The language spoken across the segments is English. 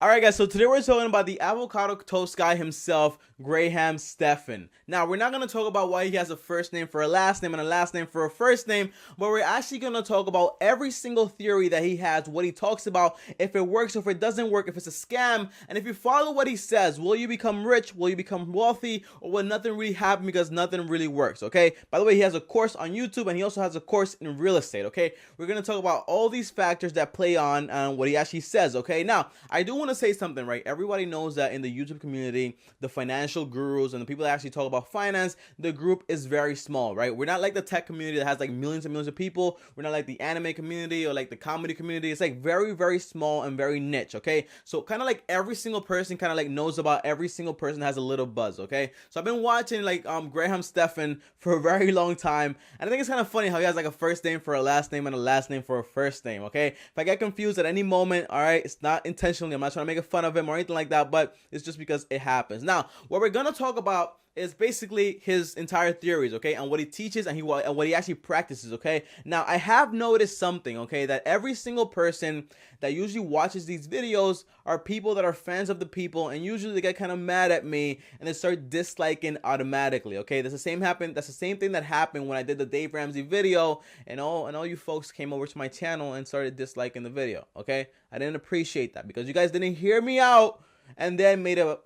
Alright guys, so today we're talking about the avocado toast guy himself, Graham Stephan. Now, we're not going to talk about why he has a first name for a last name and a last name for a first name, but we're actually going to talk about every single theory that he has, what he talks about, if it works, if it doesn't work, if it's a scam, and if you follow what he says, will you become rich, will you become wealthy, or will nothing really happen because nothing really works, okay? By the way, he has a course on YouTube, and he also has a course in real estate, okay? We're going to talk about all these factors that play on what he actually says, okay? Now, I do want to say something, right? Everybody knows that in the YouTube community, the financial gurus and the people that actually talk about finance, the group is very small, right? We're not like the tech community that has like millions and millions of people. We're not like the anime community or like the comedy community. It's like very, very small and very niche, okay? So kind of like every single person kind of like knows about every single person that has a little buzz, okay? So I've been watching like Graham Stephan for a very long time, and I think it's kind of funny how he has like a first name for a last name and a last name for a first name, okay? If I get confused at any moment, all right, it's not intentionally. I'm not trying to make fun of him or anything like that, but it's just because it happens. Now, what we're gonna talk about is basically his entire theories, okay, and what he teaches and what he actually practices, okay. Now, I have noticed something, okay, that every single person that usually watches these videos are people that are fans of the people, and usually they get kind of mad at me and they start disliking automatically, okay. That's the same thing that happened when I did the Dave Ramsey video, and all you folks came over to my channel and started disliking the video, okay. I didn't appreciate that because you guys didn't hear me out and then made a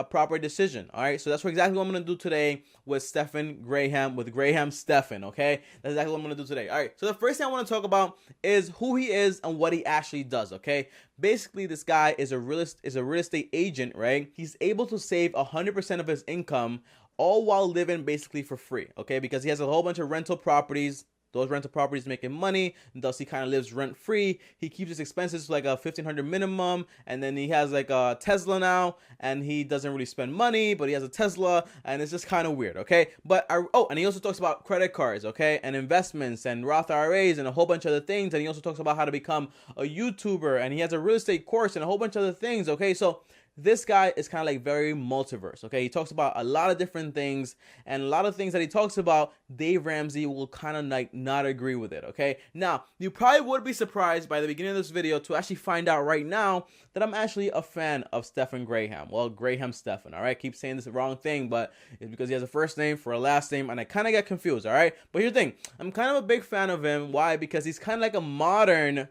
proper decision. All right, so that's exactly what I'm gonna do today with Graham Stephan. Okay, that's exactly what I'm gonna do today. All right, so the first thing I want to talk about is who he is and what he actually does. Okay, basically this guy is a real estate agent, right? He's able to save 100% of his income, all while living basically for free. Okay, because he has a whole bunch of rental properties. Those rental properties making money, and thus he kind of lives rent free. He keeps his expenses to like a 1,500 minimum, and then he has like a Tesla now, and he doesn't really spend money, but he has a Tesla, and it's just kind of weird, okay? But and he also talks about credit cards, okay, and investments and Roth IRAs and a whole bunch of other things, and he also talks about how to become a YouTuber, and he has a real estate course and a whole bunch of other things, okay? So this guy is kind of like very multiverse, okay? He talks about a lot of different things, and a lot of things that he talks about, Dave Ramsey will kind of like not agree with it, okay? Now, you probably would be surprised by the beginning of this video to actually find out right now that I'm actually a fan of Stephan Graham. Well, Graham Stephan, all right? I keep saying this the wrong thing, but it's because he has a first name for a last name, and I kind of get confused, all right? But here's the thing. I'm kind of a big fan of him. Why? Because he's kind of like a modern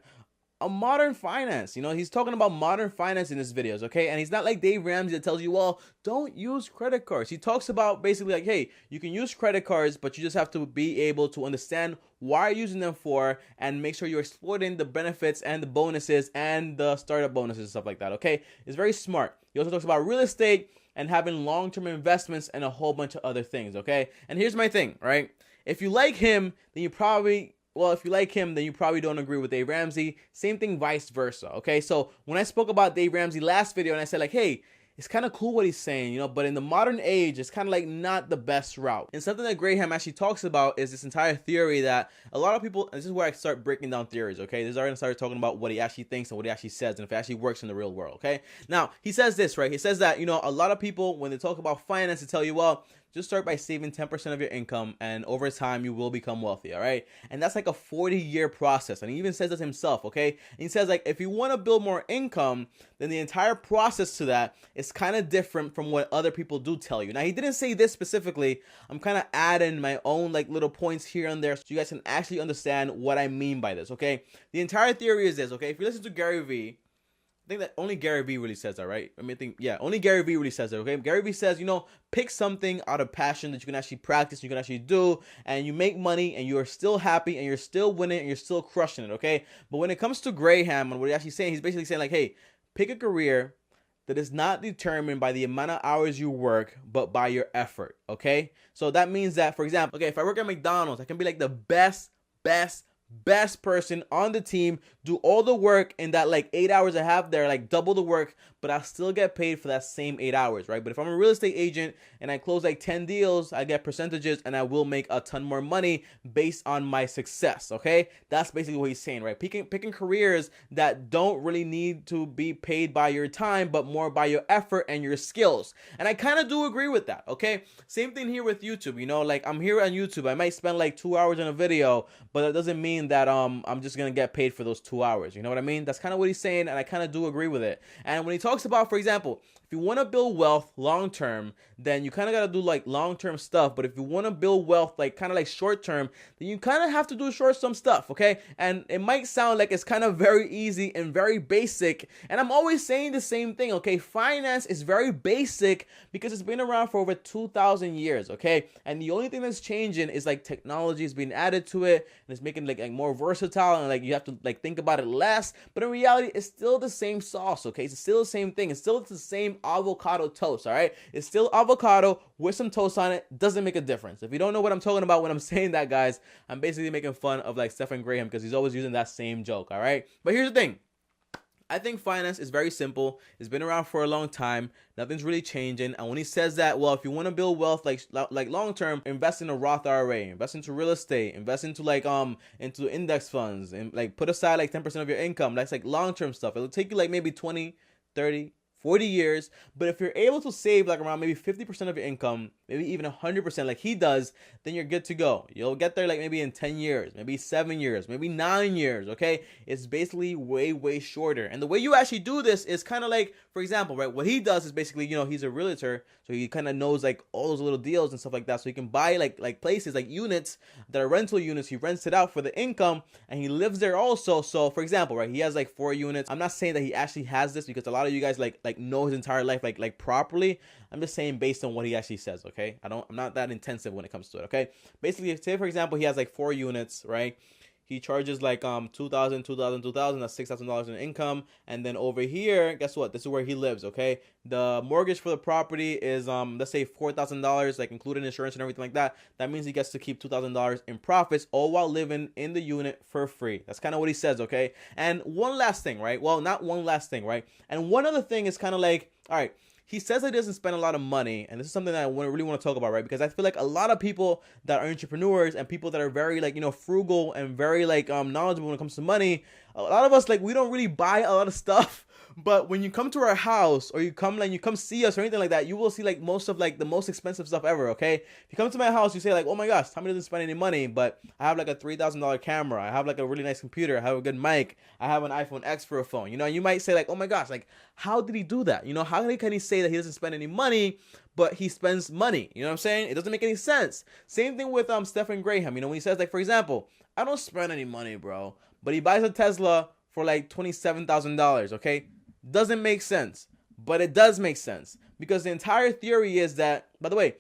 finance. You know, he's talking about modern finance in his videos, okay? And he's not like Dave Ramsey that tells you, well, don't use credit cards. He talks about basically like, hey, you can use credit cards, but you just have to be able to understand why you're using them for, and make sure you're exploiting the benefits and the bonuses and the startup bonuses and stuff like that, okay? It's very smart. He also talks about real estate and having long-term investments and a whole bunch of other things, okay? And here's my thing, right? If you like him, then you probably don't agree with Dave Ramsey. Same thing, vice versa, okay? So when I spoke about Dave Ramsey last video and I said like, hey, it's kind of cool what he's saying, you know, but in the modern age, it's kind of like not the best route. And something that Graham actually talks about is this entire theory that a lot of people, and this is where I start breaking down theories, okay? This is where I start talking about what he actually thinks and what he actually says and if it actually works in the real world, okay? Now, he says this, right? He says that, you know, a lot of people, when they talk about finance, they tell you, well, just start by saving 10% of your income, and over time you will become wealthy, all right? And that's like a 40-year process, and he even says this himself, okay? And he says like, if you want to build more income, then the entire process to that is kind of different from what other people do tell you. Now, he didn't say this specifically. I'm kind of adding my own like little points here and there so you guys can actually understand what I mean by this, okay? The entire theory is this, okay? If you listen to Gary Vee, I think that only Gary Vee really says that, right? Only Gary Vee really says that, okay? Gary Vee says, you know, pick something out of passion that you can actually practice, you can actually do, and you make money, and you're still happy, and you're still winning, and you're still crushing it, okay? But when it comes to Graham and what he's actually saying, he's basically saying like, hey, pick a career that is not determined by the amount of hours you work, but by your effort, okay? So that means that, for example, okay, if I work at McDonald's, I can be like the best person on the team, do all the work in that like 8 hours I have there, like double the work, but I still get paid for that same 8 hours, right? But if I'm a real estate agent and I close like 10 deals, I get percentages and I will make a ton more money based on my success, okay? That's basically what he's saying, right? Picking careers that don't really need to be paid by your time, but more by your effort and your skills. And I kind of do agree with that, okay? Same thing here with YouTube, you know, like I'm here on YouTube. I might spend like 2 hours on a video, but that doesn't mean that I'm just gonna get paid for those 2 2 hours. You know what I mean? That's kind of what he's saying, and I kind of do agree with it. And when he talks about, for example, if you want to build wealth long term, then you kind of got to do like long term stuff. But if you want to build wealth like kind of like short term, then you kind of have to do short term stuff, okay? And it might sound like it's kind of very easy and very basic. And I'm always saying the same thing, okay? Finance is very basic because it's been around for over 2,000 years, okay? And the only thing that's changing is like technology is being added to it, and it's making like more versatile, and like you have to like think about it less. But in reality, it's still the same sauce, okay? It's still the same thing. It's still the same avocado toast, all right? It's still avocado with some toast on it. Doesn't make a difference. If you don't know what I'm talking about when I'm saying that, guys, I'm basically making fun of like Stephan Graham because he's always using that same joke, all right? But here's the thing. I think finance is very simple. It's been around for a long time. Nothing's really changing. And when he says that, well, if you want to build wealth like long term, invest in a Roth IRA, invest into real estate, invest into like into index funds, and like put aside like 10% of your income. That's like long term stuff. It'll take you like maybe 20, 30, 40 years. But if you're able to save like around maybe 50% of your income, maybe even 100% like he does, then you're good to go. You'll get there like maybe in 10 years, maybe 7 years, maybe 9 years, okay? It's basically way shorter. And the way you actually do this is kind of like, for example, right, what he does is basically, you know, he's a realtor, so he kind of knows like all those little deals and stuff like that, so he can buy like places, like units that are rental units. He rents it out for the income, and he lives there also. So for example, right, he has like 4 units. I'm not saying that he actually has this because a lot of you guys like know his entire life like properly. I'm just saying based on what he actually says, okay? I'm not that intensive when it comes to it, okay? Basically, say for example, he has like 4 units, right? He charges like $2,000, that's $6,000 in income. And then over here, guess what? This is where he lives, okay? The mortgage for the property is let's say $4,000, like including insurance and everything like that. That means he gets to keep $2,000 in profits, all while living in the unit for free. That's kind of what he says, okay? And one last thing, right? Well, not one last thing, right? And one other thing is kind of like, all right, he says he doesn't spend a lot of money, and this is something that I really want to talk about, right? Because I feel like a lot of people that are entrepreneurs and people that are very like, you know, frugal and very like knowledgeable when it comes to money, a lot of us like we don't really buy a lot of stuff. But when you come to our house or you come see us or anything like that, you will see like most of like the most expensive stuff ever, okay? If you come to my house, you say like, oh my gosh, Tommy doesn't spend any money, but I have like a $3,000 camera. I have like a really nice computer. I have a good mic. I have an iPhone X for a phone. You know, you might say like, oh my gosh, like how did he do that? You know, how can he say that he doesn't spend any money, but he spends money? You know what I'm saying? It doesn't make any sense. Same thing with Stephan Graham. You know, when he says like, for example, I don't spend any money, bro, but he buys a Tesla for like $27,000, okay? Doesn't make sense, but it does make sense because the entire theory is that, by the way,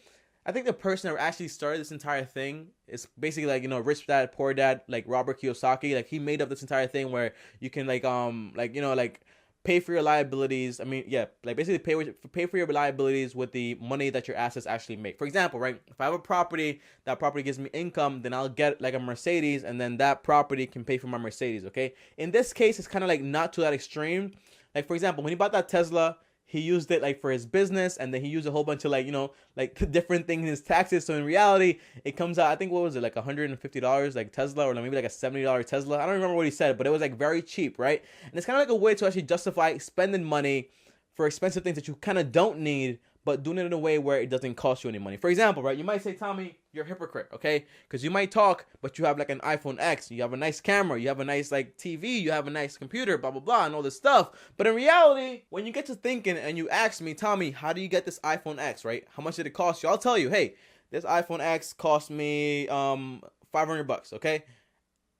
I think the person that actually started this entire thing is basically like, you know, Rich Dad, Poor Dad, like Robert Kiyosaki. Like he made up this entire thing where you can like you know, like pay for your liabilities. I mean, yeah, like basically pay for your liabilities with the money that your assets actually make. For example, right, if I have a property, that property gives me income, then I'll get like a Mercedes, and then that property can pay for my Mercedes, okay? In this case, it's kind of like not to that extreme. Like, for example, when he bought that Tesla, he used it like for his business, and then he used a whole bunch of like, you know, like different things in his taxes. So in reality, it comes out, I think, what was it, like $150 like Tesla, or maybe like a $70 Tesla. I don't remember what he said, but it was like very cheap, right? And it's kind of like a way to actually justify spending money for expensive things that you kind of don't need, but doing it in a way where it doesn't cost you any money. For example, right, you might say, Tommy, you're a hypocrite, okay? Because you might talk, but you have like an iPhone X, you have a nice camera, you have a nice like TV, you have a nice computer, blah, blah, blah, and all this stuff. But in reality, when you get to thinking and you ask me, Tommy, how do you get this iPhone X, right? How much did it cost you? I'll tell you, hey, this iPhone X cost me $500, okay?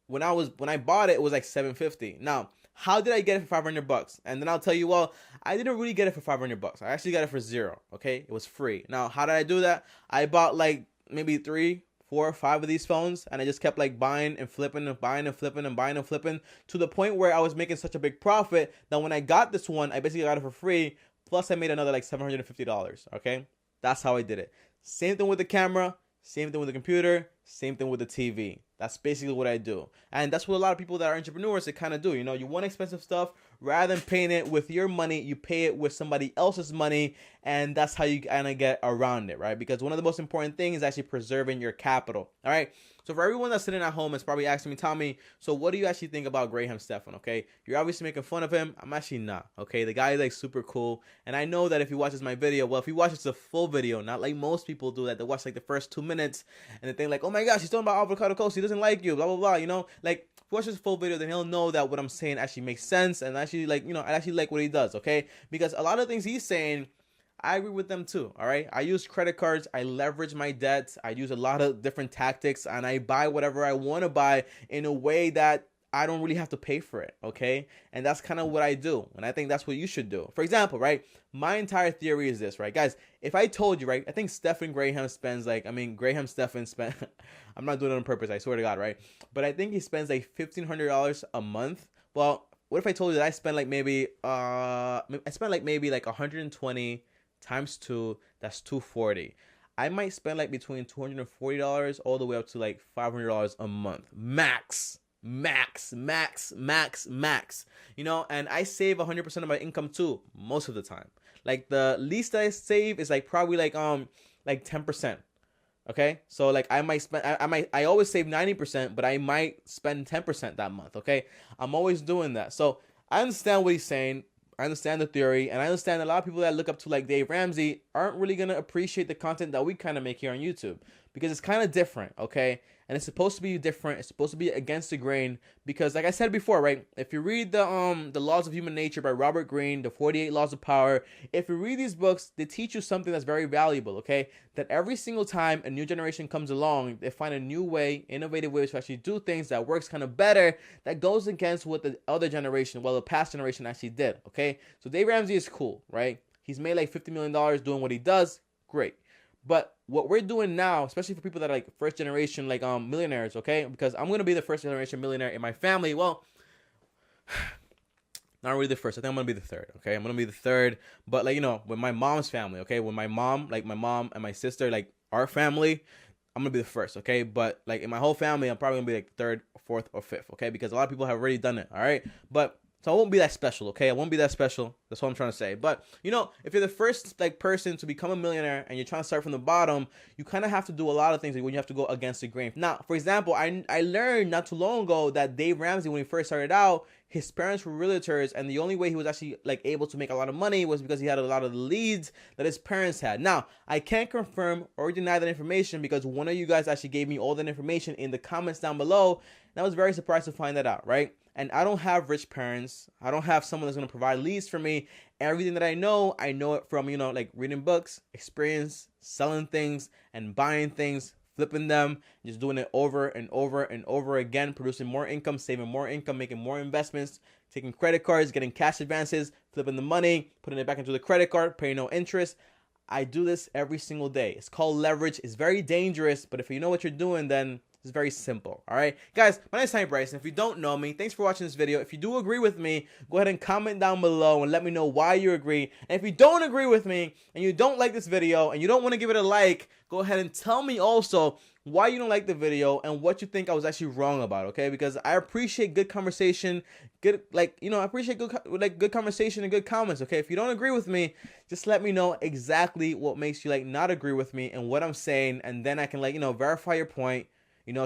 When I bought it, it was like $750. Now, how did I get it for $500? And then I'll tell you, well, I didn't really get it for $500. I actually got it for $0. Okay, it was free. Now, how did I do that? I bought like maybe 3, 4, 5 of these phones, and I just kept like buying and flipping and buying and flipping and buying and flipping to the point where I was making such a big profit that when I got this one, I basically got it for free. Plus, I made another like $750. Okay, that's how I did it. Same thing with the camera. Same thing with the computer. Same thing with the TV. That's basically what I do. And that's what a lot of people that are entrepreneurs, they kind of do. You know, you want expensive stuff, rather than paying it with your money, you pay it with somebody else's money. And that's how you kind of get around it, right? Because one of the most important things is actually preserving your capital. All right. So for everyone that's sitting at home, it's probably asking me, Tommy, so what do you actually think about Graham Stephan? Okay, you're obviously making fun of him. I'm actually not. Okay, the guy is like super cool, and I know that if he watches my video, well, if he watches the full video, not like most people do that, they watch like the first 2 minutes and they think like, oh my gosh, he's talking about avocado toast, he doesn't like you, blah blah blah. You know, like watches the full video, then he'll know that what I'm saying actually makes sense, and actually like, I actually like what he does, okay? Because a lot of things he's saying, I agree with them too, all right? I use credit cards, I leverage my debts, I use a lot of different tactics, and I buy whatever I want to buy in a way that I don't really have to pay for it, okay? And that's kind of what I do, and I think that's what you should do. For example, right, my entire theory is this, right, guys? If I told you, right, I think Graham Stephan spent, I'm not doing it on purpose, I swear to God, right? But I think he spends like $1,500 a month. Well, what if I told you that I spend like maybe, like 120 times 2, that's $240. I might spend like between $240 all the way up to like $500 a month, max, and I save 100% of my income too, most of the time. Like the least I save is like probably like 10%. Okay, so like I always save 90%, but I might spend 10% that month. Okay, I'm always doing that. So I understand what he's saying. I understand the theory, and I understand a lot of people that look up to like Dave Ramsey aren't really gonna appreciate the content that we kind of make here on YouTube, because it's kind of different, okay? And it's supposed to be different. It's supposed to be against the grain, because like I said before, right? If you read the Laws of Human Nature by Robert Greene, the 48 Laws of Power, if you read these books, they teach you something that's very valuable, okay? That every single time a new generation comes along, they find a new way, innovative ways to actually do things that works kind of better, that goes against what the other generation, well, the past generation actually did, okay? So Dave Ramsey is cool, right? He's made like $50 million doing what he does. Great. But what we're doing now, especially for people that are like first generation, like millionaires, okay? Because I'm gonna be the first generation millionaire in my family. Well, not really the first. I think I'm gonna be the third, okay? I'm gonna be the third. But like, with my mom's family, okay? With my mom, like my mom and my sister, like our family, I'm gonna be the first, okay? But like in my whole family, I'm probably gonna be like third, fourth, or fifth, okay? Because a lot of people have already done it, all right? But so I won't be that special, okay? I won't be that special. That's what I'm trying to say. But, if you're the first like person to become a millionaire and you're trying to start from the bottom, you kind of have to do a lot of things when you have to go against the grain. Now, for example, I learned not too long ago that Dave Ramsey, when he first started out, his parents were realtors, and the only way he was actually like able to make a lot of money was because he had a lot of the leads that his parents had. Now, I can't confirm or deny that information, because one of you guys actually gave me all that information in the comments down below, and I was very surprised to find that out, right? And I don't have rich parents. I don't have someone that's going to provide leads for me. Everything that I know it from, like reading books, experience, selling things, and buying things, flipping them, just doing it over and over and over again, producing more income, saving more income, making more investments, taking credit cards, getting cash advances, flipping the money, putting it back into the credit card, paying no interest. I do this every single day. It's called leverage. It's very dangerous, but if you know what you're doing, then it's very simple. All right, guys, my name is TommyBryson. If you don't know me, thanks for watching this video. If you do agree with me, go ahead and comment down below and let me know why you agree. And if you don't agree with me and you don't like this video and you don't want to give it a like, go ahead and tell me also why you don't like the video and what you think I was actually wrong about, okay? Because I appreciate good conversation, I appreciate good conversation and good comments, okay? If you don't agree with me, just let me know exactly what makes you like not agree with me and what I'm saying, and then I can verify your point.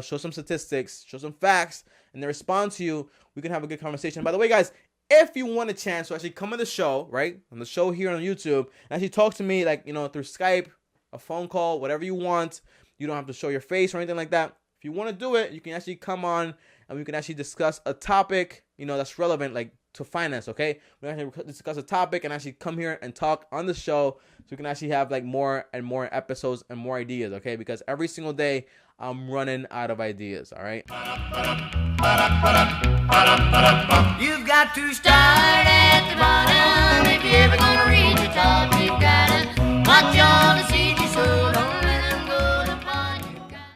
Show some statistics, show some facts, and then respond to you. We can have a good conversation. By the way, guys, if you want a chance to actually come on the show, right, on the show here on YouTube, and actually talk to me, like, through Skype, a phone call, whatever you want. You don't have to show your face or anything like that. If you want to do it, you can actually come on, and we can actually discuss a topic, that's relevant, like, to finance, okay? We can actually discuss a topic and actually come here and talk on the show, so we can actually have, like, more and more episodes and more ideas, okay? Because every single day, I'm running out of ideas, all right? You've got to start at the bottom if you're ever gonna reach